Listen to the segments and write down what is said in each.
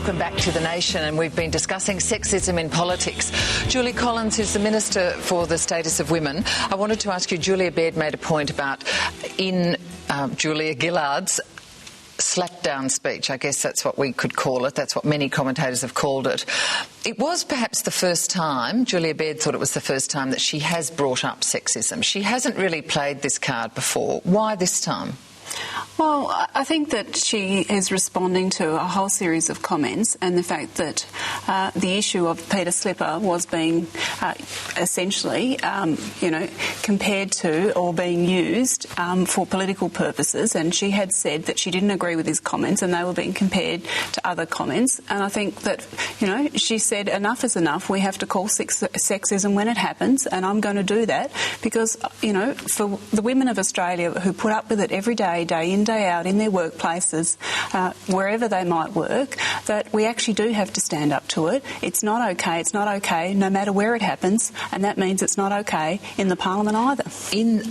Welcome back to The Nation, and we've been discussing sexism in politics. Julie Collins is the Minister for the Status of Women. I wanted to ask you, Julia Baird made a point about in Julia Gillard's slapdown speech. I guess that's what we could call it. That's what many commentators have called it. It was perhaps the first time, Julia Baird thought it was the first time that she has brought up sexism. She hasn't really played this card before. Why this time? Well, I think that she is responding to a whole series of comments, and the fact that the issue of Peter Slipper was being essentially, compared to or being used for political purposes, and she had said that she didn't agree with his comments and they were being compared to other comments. And I think that, she said enough is enough. We have to call sexism when it happens, and I'm going to do that because, for the women of Australia who put up with it every day, day in, day out, in their workplaces, wherever they might work, that we actually do have to stand up to it. It's not okay no matter where it happens, and that means it's not okay in the Parliament either.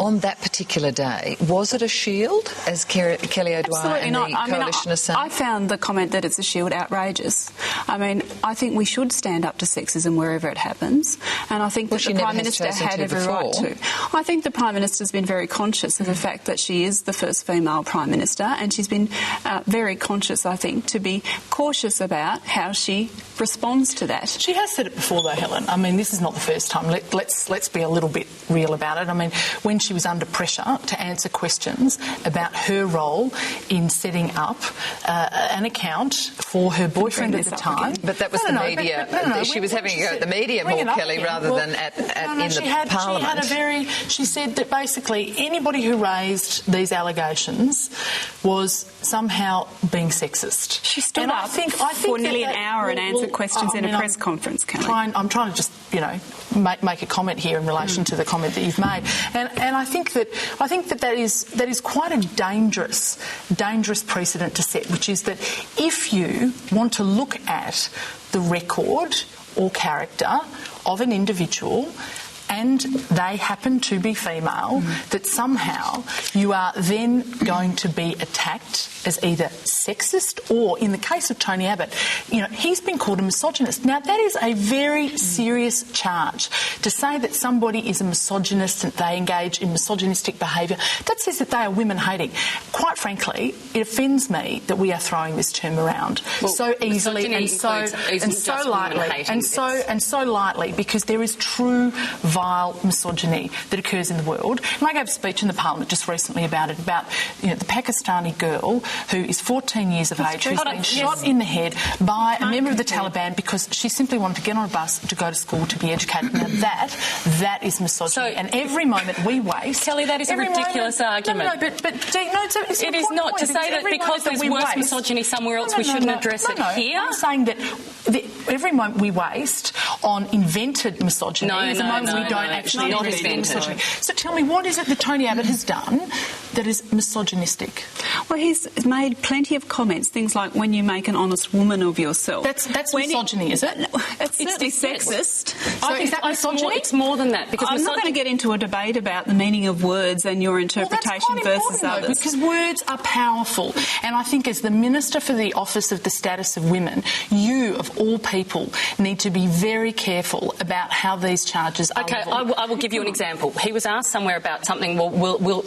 On that particular day, was it a shield, as Kelly O'Dwyer and the Coalition are saying? I found the comment that it's a shield outrageous. I think we should stand up to sexism wherever it happens, and I think that the Prime Minister had every right to. I think the Prime Minister's been very conscious of the fact that she is the first female Prime Minister, and she's been very conscious, I think, to be cautious about how she responds to that. She has said it before, though, Helen. This is not the first time. Let's be a little bit real about it. When she was under pressure to answer questions about her role in setting up an account for her boyfriend at the time. But that was the media. She was having a go at the media more, Kelly, rather than in Parliament. She said that basically anybody who raised these allegations was somehow being sexist. She stood up for nearly an hour and answered questions in a press conference, Kelly. I'm trying to just, make a comment here in relation to the comment that you've made, and I think that is quite a dangerous precedent to set, which is that if you want to look at the record or character of an individual and they happen to be female, that somehow you are then going to be attacked as either sexist or, in the case of Tony Abbott, he's been called a misogynist. Now, that is a very serious charge. To say that somebody is a misogynist and they engage in misogynistic behaviour, that says that they are women-hating. Quite frankly, it offends me that we are throwing this term around so easily and so lightly, because there is true vile misogyny that occurs in the world. And I gave a speech in the Parliament just recently about the Pakistani girl who is 14 years of age, who's been shot in the head by a member of the Taliban because she simply wanted to get on a bus to go to school to be educated. Now that is misogyny. And every moment we waste... Kelly, that is a ridiculous argument. It is not. To say that because there's worse misogyny somewhere else we shouldn't address it here? I'm saying that every moment we waste on invented misogyny is a moment we don't actually invent misogyny. So tell me, what is it that Tony Abbott has done that is misogynistic? Well, he's made plenty of comments, things like when you make an honest woman of yourself. That's misogyny, is it? It's certainly sexist. So is that misogyny? It's more than that. Because I'm not going to get into a debate about the meaning of words and your interpretation versus others. Because words are powerful. And I think as the Minister for the Office of the Status of Women, you, of all people, need to be very careful about how these charges are leveled. I will give you an example. He was asked somewhere about something,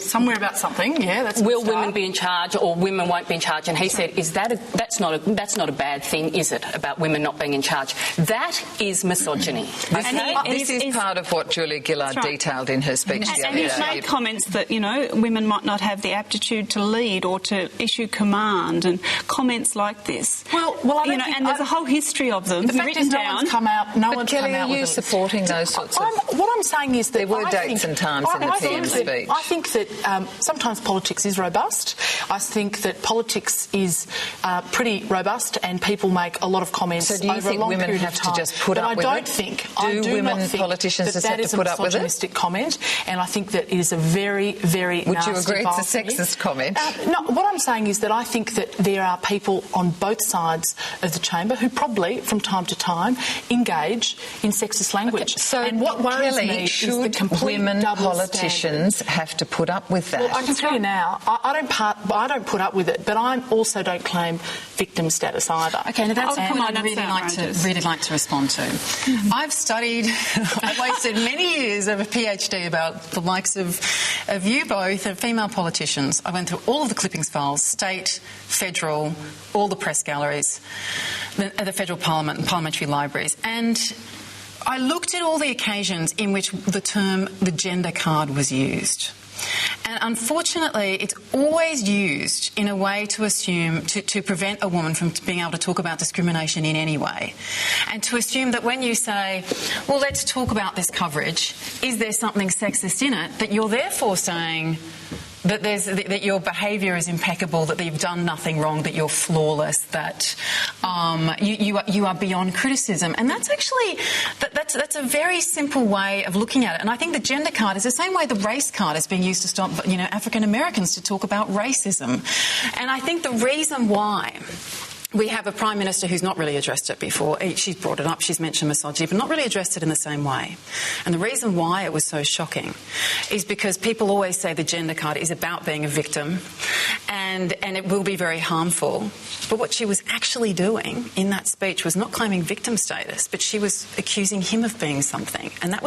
somewhere about something, that's will women be in charge or women won't be in charge? And he said, that's not a bad thing, is it, about women not being in charge? That is misogyny. This is part of what Julia Gillard detailed in her speech the other day. And he's made comments that, women might not have the aptitude to lead or to issue command, and comments like this. And there's a whole history of them written down. No one's come out. But Kelly, are you supporting those sorts of... What I'm saying is that there were dates and times in the PM speech. I think that sometimes politics is robust. I think that politics is pretty robust, and people make a lot of comments over a long period of time. So do you think women have to just put up with it? I do not think politicians just have to put up with it? That is a misogynistic comment, and I think that it is a very, very nasty... Would you agree it's a sexist comment? No, what I'm saying is that I think that there are people on both sides parts of the chamber who probably, from time to time, engage in sexist language. Okay, so and what worries Kelly, me should is the complete women double politicians standard. have to put up with that? Well, I can tell you now, I don't put up with it, but I also don't claim victim status either. Okay, now that's a point I'd outrageous. really like to respond to. I've wasted many years of a PhD about the likes of you both, of female politicians. I went through all of the clippings files, state, federal, all the press galleries, the federal parliament and parliamentary libraries, and I looked at all the occasions in which the term the gender card was used. And unfortunately, it's always used in a way to assume, to prevent a woman from being able to talk about discrimination in any way. And to assume that when you say, well, let's talk about this coverage, is there something sexist in it, that you're therefore saying that your behaviour is impeccable, that you've done nothing wrong, that you're flawless, that you are beyond criticism. And that's actually that's a very simple way of looking at it. And I think the gender card is the same way the race card is being used to stop African Americans to talk about racism. And I think the reason why we have a Prime Minister who's not really addressed it before. She's brought it up, she's mentioned misogyny, but not really addressed it in the same way. And the reason why it was so shocking is because people always say the gender card is about being a victim and it will be very harmful. But what she was actually doing in that speech was not claiming victim status, but she was accusing him of being something. And I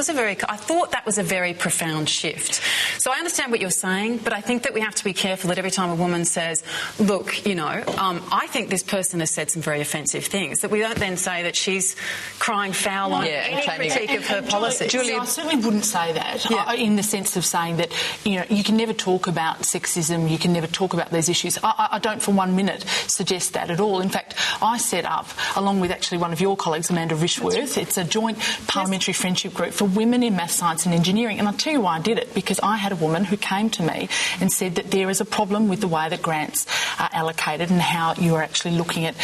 thought that was a very profound shift. So I understand what you're saying, but I think that we have to be careful that every time a woman says, look, I think this person has said some very offensive things, that we don't then say that she's crying foul on any critique of her policy. Julie, I certainly wouldn't say that in the sense of saying that you can never talk about sexism, you can never talk about these issues. I don't for 1 minute suggest that at all. In fact, I set up, along with actually one of your colleagues, Amanda Rishworth, it's a joint parliamentary friendship group for women in maths, science and engineering. And I'll tell you why I did it, because I had a woman who came to me and said that there is a problem with the way that grants are allocated and how you are actually looking at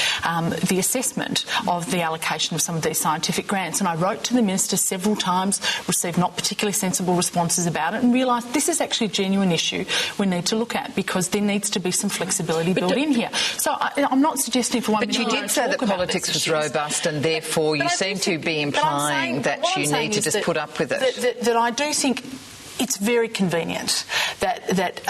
the assessment of the allocation of some of these scientific grants. And I wrote to the Minister several times, received not particularly sensible responses about it, and realised this is actually a genuine issue we need to look at, because there needs to be some flexibility built in here. So I'm not suggesting for 1 minute... But you did say that politics was robust, and therefore you seem to be implying that you need to just put up with it. That I do think it's very convenient that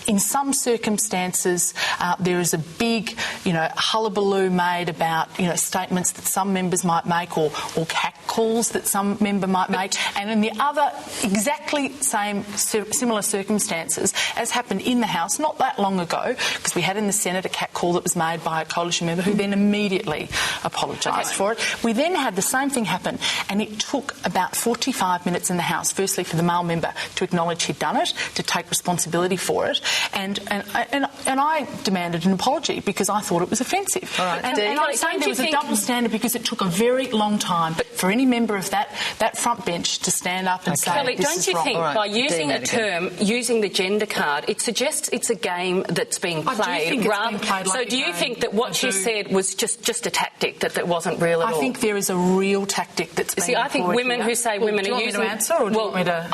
in some circumstances there is a big, hullabaloo made about, statements that some members might make or catcalls that some member might make, and in the other exactly similar circumstances, as happened in the House not that long ago, because we had in the Senate a catcall that was made by a coalition member who then immediately apologised for it. We then had the same thing happen, and it took about 45 minutes in the House, firstly for the male member to acknowledge he'd done it, to take responsibility for it, and I demanded an apology because I thought it was offensive. All right. And I'm saying there was a double standard because it took a very long time for any member of that front bench to stand up and say Kelly, this is wrong. don't you think by using a term, using the gender card, it suggests it's a game that's being played? I do think it's being played like so do you think that what you said was just a tactic, that wasn't real at all? I think there is a real tactic that's being I think women here. who say women are using... Do you want me to answer, or do you want me to...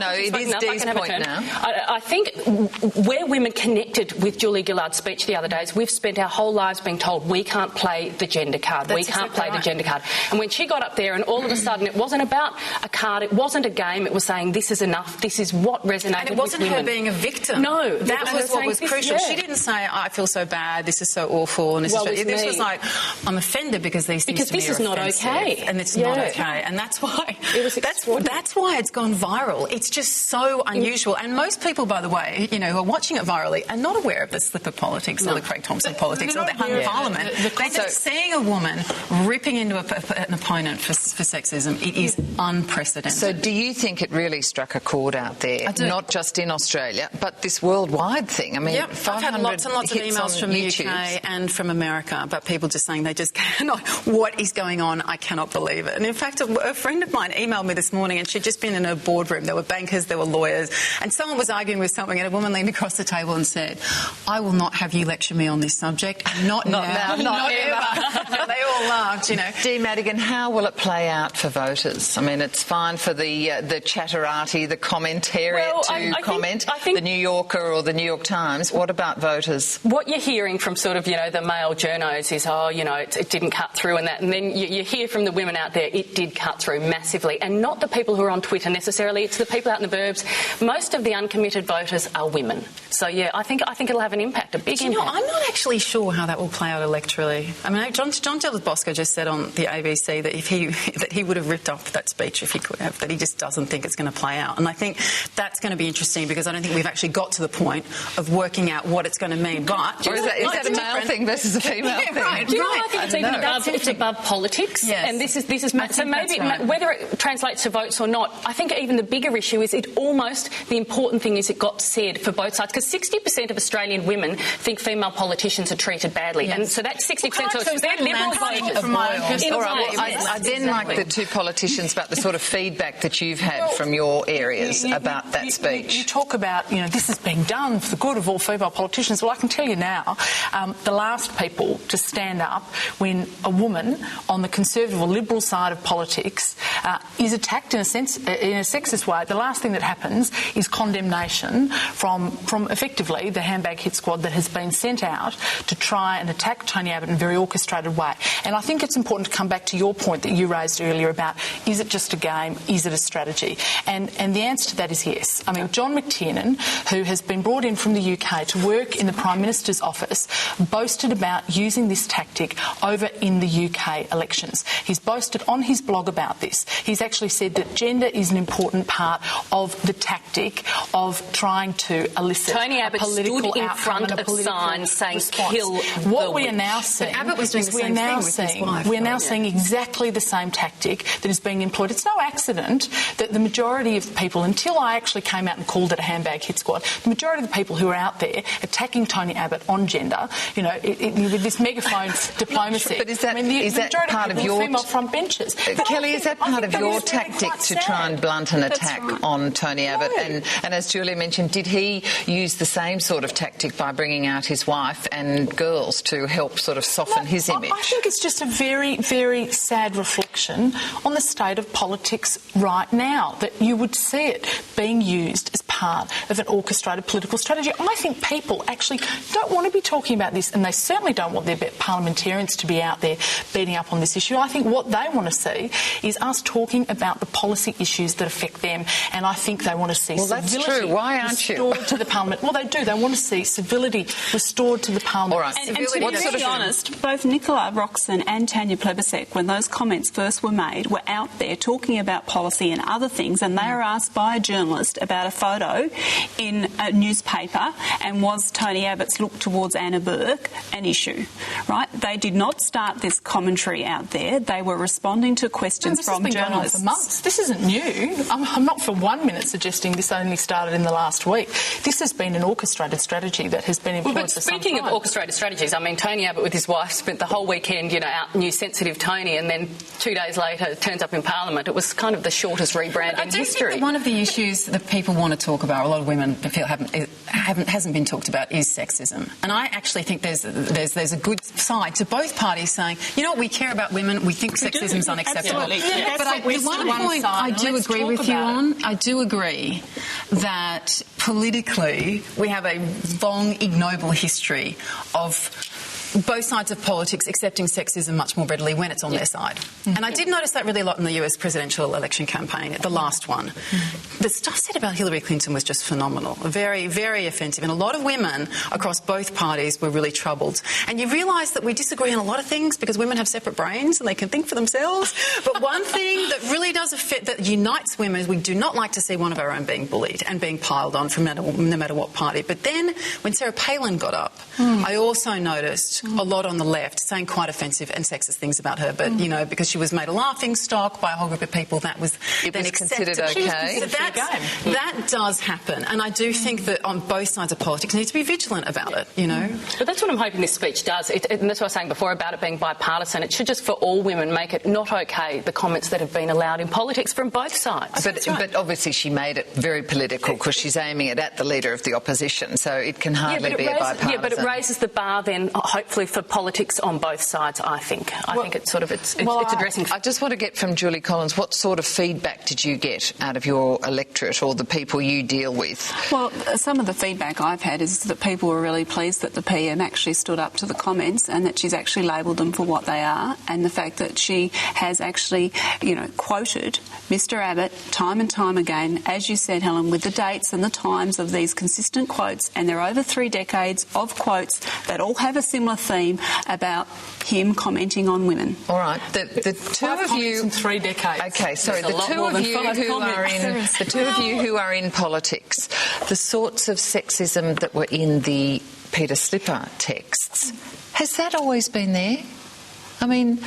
No, it is Dee's point now. I think where women connected with Julie Gillard's speech the other day is we've spent our whole lives being told we can't play the gender card. We can't play the gender card. And when she got up there and all of a sudden it wasn't about a card, it wasn't a game, it was saying this is enough, this is what resonated with women. And it wasn't her being a victim. No. That was what was crucial. She didn't say, I feel so bad, this is so awful. And this was like, I'm offended because these things to me are offensive. Because this is not okay. And it's not okay. And that's why that's why it's gone viral. It's just so unusual. And most people, by the way, who are watching it virally are not aware of the slipper politics or the Craig Thompson politics or the hung parliament. They're just seeing a woman ripping into an opponent for sexism. It is unprecedented. So do you think it really struck a chord out there? I do. Not just in Australia, but this worldwide thing? I mean, I've had lots and lots of emails from the UK and from America about people just saying they just cannot, what is going on? I cannot believe it. And in fact, a friend of mine emailed me this morning, and she'd just been in a boardroom. There were bankers, there were lawyers, and someone was arguing with something, and a woman leaned across the table and said, I will not have you lecture me on this subject. Not now, not ever. They all laughed, Dee Madigan, how will it play play out for voters? I mean, it's fine for the chatterati, the commentariat comment, the New Yorker or the New York Times. What about voters? What you're hearing from sort of, the male journos is, it didn't cut through and that. And then you hear from the women out there, it did cut through massively. And not the people who are on Twitter necessarily, it's the people out in the burbs. Most of the uncommitted voters are women. So, yeah, I think it'll have an impact, a big impact. I'm not actually sure how that will play out electorally. I mean, John Bosco just said on the ABC that he would have ripped up that speech if he could have, that he just doesn't think it's going to play out. And I think that's going to be interesting because I don't think we've actually got to the point of working out what it's going to mean. But or is that a male thing versus a female thing? Right, Do you know what I think it's above politics? Yes. And this is so maybe whether it translates to votes or not, I think even the bigger issue is the important thing is it got said for both sides, because 60% of Australian women think female politicians are treated badly. Yes. And so that's 60%. So they're liberal voters. I then like the two politicians about the sort of feedback that you've had from your areas about that speech. You talk about, this is being done for the good of all female politicians. Well, I can tell you now, the last people to stand up when a woman on the Conservative or Liberal side of politics is attacked in a sexist way, the last thing that happens is condemnation from effectively the handbag hit squad that has been sent out to try and attack Tony Abbott in a very orchestrated way. And I think it's important to come back to your point that you raised earlier about, is it just a game, is it a strategy? And the answer to that is yes. I mean, John McTiernan, who has been brought in from the UK to work in the Prime Minister's office, boasted about using this tactic over in the UK elections. He's boasted on his blog about this. He's actually said that gender is an important part of the tactic of trying to elicit Tony Abbott stood in front of signs saying "kill what we are now seeing." Abbott was doing the same thing with his wife. We're now seeing exactly the same tactic that is being employed. It's no accident that the majority of people, until I actually came out and called it a handbag hit squad, the majority of the people who are out there attacking Tony Abbott on gender, with this megaphone diplomacy. But is that part of your female front benches? Kelly, is that part of your tactic to try and blunt an attack on Tony Abbott? And as Julia mentioned, did he use the same sort of tactic by bringing out his wife and girls to help sort of soften his image? I think it's just a very, very sad reflection on the state of politics right now, that you would see it being used as part of an orchestrated political strategy. I think people actually don't want to be talking about this, and they certainly don't want their parliamentarians to be out there beating up on this issue. I think what they want to see is us talking about the policy issues that affect them, and I think they want to see civility restored to the Parliament. Well, they do. They want to see civility restored to the Parliament. All right. And to be really honest, both Nicola Roxon and Tanya Plibersek, when those comments first were made, were out there talking about policy and other things, and they were asked by a journalist about a photo in a newspaper, and was Tony Abbott's look towards Anna Burke an issue, right? They did not start this commentary out there. They were responding to questions from journalists. Going on for months. This isn't new. I'm not for 1 minute suggesting this only started in the last week. This has been an orchestrated strategy that has been employed for some time. Speaking of orchestrated strategies, I mean, Tony Abbott with his wife spent the whole weekend, out new sensitive Tony, and then 2 days later it turns up in Parliament. It was kind of the shortest rebrand in history. Think that one of the issues that people want to talk about, a lot of women feel hasn't been talked about, is sexism. And I actually think there's a good side to both parties saying, we care about women, we think sexism is unacceptable. Yeah, but one point I do agree with you on. I do agree that politically we have a long, ignoble history of both sides of politics accepting sexism much more readily when it's on their side. And I did notice that really a lot in the US presidential election campaign, the last one. The stuff said about Hillary Clinton was just phenomenal, very, very offensive. And a lot of women across both parties were really troubled. And you realise that we disagree on a lot of things because women have separate brains and they can think for themselves. But one thing that really does that unites women is we do not like to see one of our own being bullied and being piled on from no matter what party. But then when Sarah Palin got up, I also noticed a lot on the left saying quite offensive and sexist things about her, but because she was made a laughing stock by a whole group of people, that was then considered okay. So that does happen, and I do think that on both sides of politics need to be vigilant about it. But that's what I'm hoping this speech does, and that's what I was saying before about it being bipartisan. It should just, for all women, make it not okay the comments that have been allowed in politics from both sides. But obviously she made it very political because she's aiming it at the leader of the opposition, so it can hardly be a bipartisan. Yeah, but it raises the bar then, hopefully, hopefully for politics on both sides, I think. I think it's sort of, it's addressing... I just want to get from Julie Collins, what sort of feedback did you get out of your electorate or the people you deal with? Well, some of the feedback I've had is that people were really pleased that the PM actually stood up to the comments and that she's actually labelled them for what they are, and the fact that she has actually, quoted Mr Abbott time and time again, as you said, Helen, with the dates and the times of these consistent quotes, and there are over 3 decades of quotes that all have a similar theme about him commenting on women. All right, the two of you... in 3 decades. Okay, sorry, the two of you who are in politics, the sorts of sexism that were in the Peter Slipper texts, has that always been there? I mean...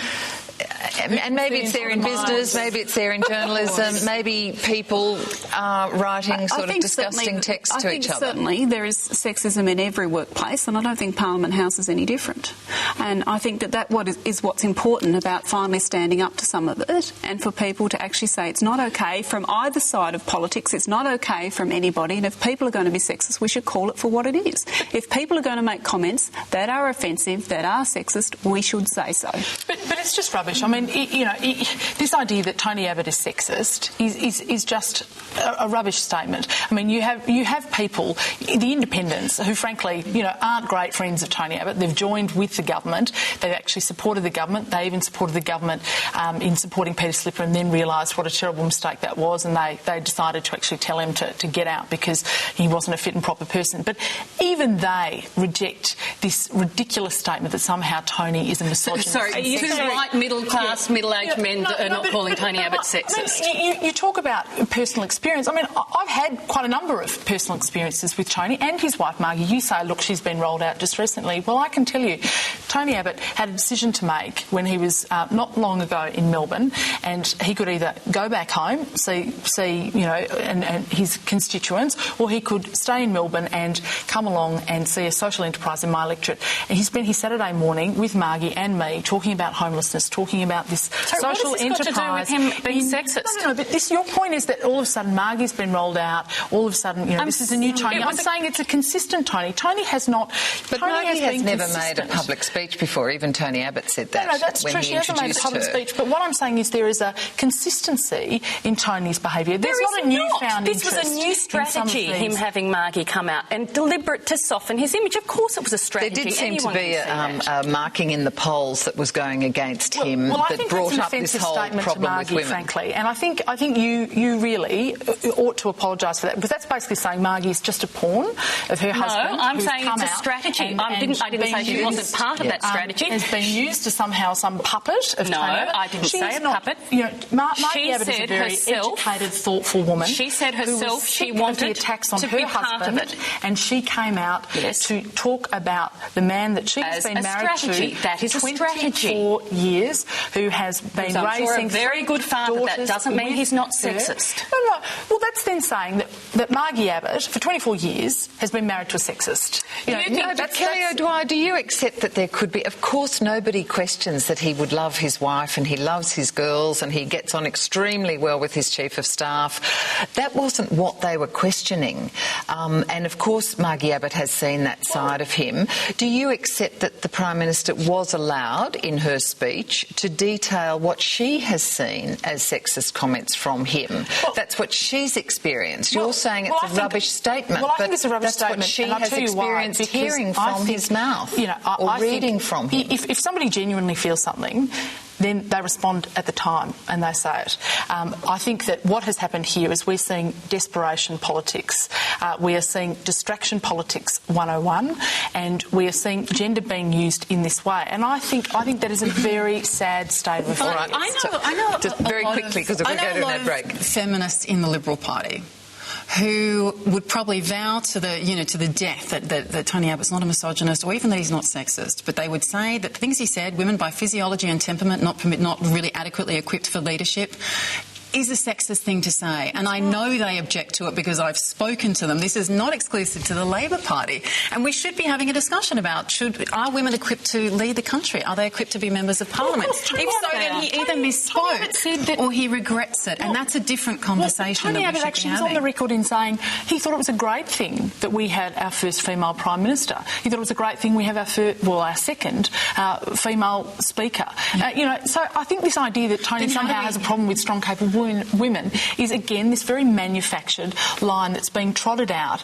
And maybe it's there in business, maybe it's there in journalism, maybe people are writing sort of disgusting texts to each other. Certainly there is sexism in every workplace, and I don't think Parliament House is any different. And I think that is what's important about finally standing up to some of it, and for people to actually say it's not okay from either side of politics, it's not okay from anybody, and if people are going to be sexist, we should call it for what it is. If people are going to make comments that are offensive, that are sexist, we should say so. But it's just rubbish. I mean, this idea that Tony Abbott is sexist is just a rubbish statement. I mean, you have people, the independents, who frankly, aren't great friends of Tony Abbott. They've joined with the government. They've actually supported the government. They even supported the government in supporting Peter Slipper, and then realised what a terrible mistake that was, and they decided to actually tell him to get out because he wasn't a fit and proper person. But even they reject this ridiculous statement that somehow Tony is a misogynist. Sorry, are you right, middle-class, middle-aged men are not calling Tony Abbott sexist? You talk about personal experience. I mean, I've had quite a number of personal experiences with Tony and his wife Margie. You say, look, she's been rolled out just recently. Well, I can tell you, Tony Abbott had a decision to make when he was not long ago in Melbourne, and he could either go back home, see and his constituents, or he could stay in Melbourne and come along and see a social enterprise in my electorate. And he spent his Saturday morning with Margie and me talking about homelessness, talking about this social enterprise. Got to do with him being sexist? No, but your point is that all of a sudden Margie's been rolled out, all of a sudden, this is a new Tony. I'm saying it's a consistent Tony. Tony has not... But Margie has never made a public speech before. Even Tony Abbott said that. No, that's true. She hasn't made a public speech. But what I'm saying is there is a consistency in Tony's behaviour. There's not a newfound interest. This was a new strategy, him having Margie come out, and deliberate to soften his image. Of course it was a strategy. There did seem to be a marking in the polls that was going against him that brought up this whole problem with women. Frankly, and I think you really ought to apologise for that, because that's basically saying Margie's just a pawn of her husband. No, I'm saying it's a strategy. I didn't say she wasn't part of that strategy. Has been used to somehow some puppet of No, Tony. I didn't say a puppet. Margie Abbott is a very educated, thoughtful woman. She said herself she wanted the attacks on to her be husband, part of it. and she came out to talk about the man that she has been married to. That is a strategy. 24 years, who has been raising a very good father. That doesn't mean he's not sexist. No. Well, that's then saying that Margie Abbott, for 24 years, has been married to a sexist. But Kelly O'Dwyer, do you accept that there could be... Of course, nobody questions that he would love his wife and he loves his girls and he gets on extremely well with his chief of staff. That wasn't what they were questioning. And, of course, Margie Abbott has seen that side of him. Do you accept that the Prime Minister was allowed, in her speech, to detail what she has seen as sexist comments from him? That's what she's experienced. You're saying it's a rubbish statement. Well, I think it's a rubbish statement. What she has experienced hearing from his mouth or reading from him. If somebody genuinely feels something, then they respond at the time and they say it. I think that what has happened here is we're seeing desperation politics. We are seeing distraction politics 101, and we are seeing gender being used in this way. And I think that is a very sad state of affairs. Right. I know. Just very quickly, because we're going to go to that break. Feminists in the Liberal Party who would probably vow to the death that Tony Abbott's not a misogynist, or even that he's not sexist, but they would say that the things he said, women by physiology and temperament not really adequately equipped for leadership. is a sexist thing to say, and I know they object to it because I've spoken to them. This is not exclusive to the Labor Party, and we should be having a discussion about are women equipped to lead the country? Are they equipped to be members of Parliament? If so, then he either misspoke or he regrets it, and that's a different conversation. Tony Abbott actually was on the record in saying he thought it was a great thing that we had our first female Prime Minister. He thought it was a great thing we have our second female Speaker. So I think this idea that Tony somehow has a problem with strong, capable women is, again, this very manufactured line that's being trotted out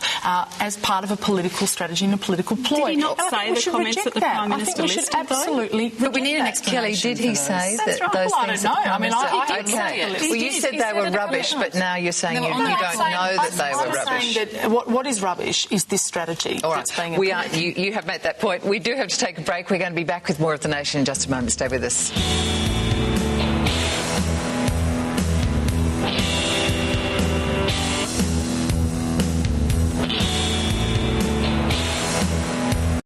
as part of a political strategy and a political ploy. Did he not say the comments that the Prime Minister listed, though? Absolutely. But we need an explanation. Kelly, did he say that those I things? don't know. I mean, I okay. say it. Well, you said they were rubbish, but now you're saying you don't know that they were rubbish. I'm saying that what is rubbish is this strategy that's being employed. You have made that point. We do have to take a break. We're going to be back with more of The Nation in just a moment. Stay with us.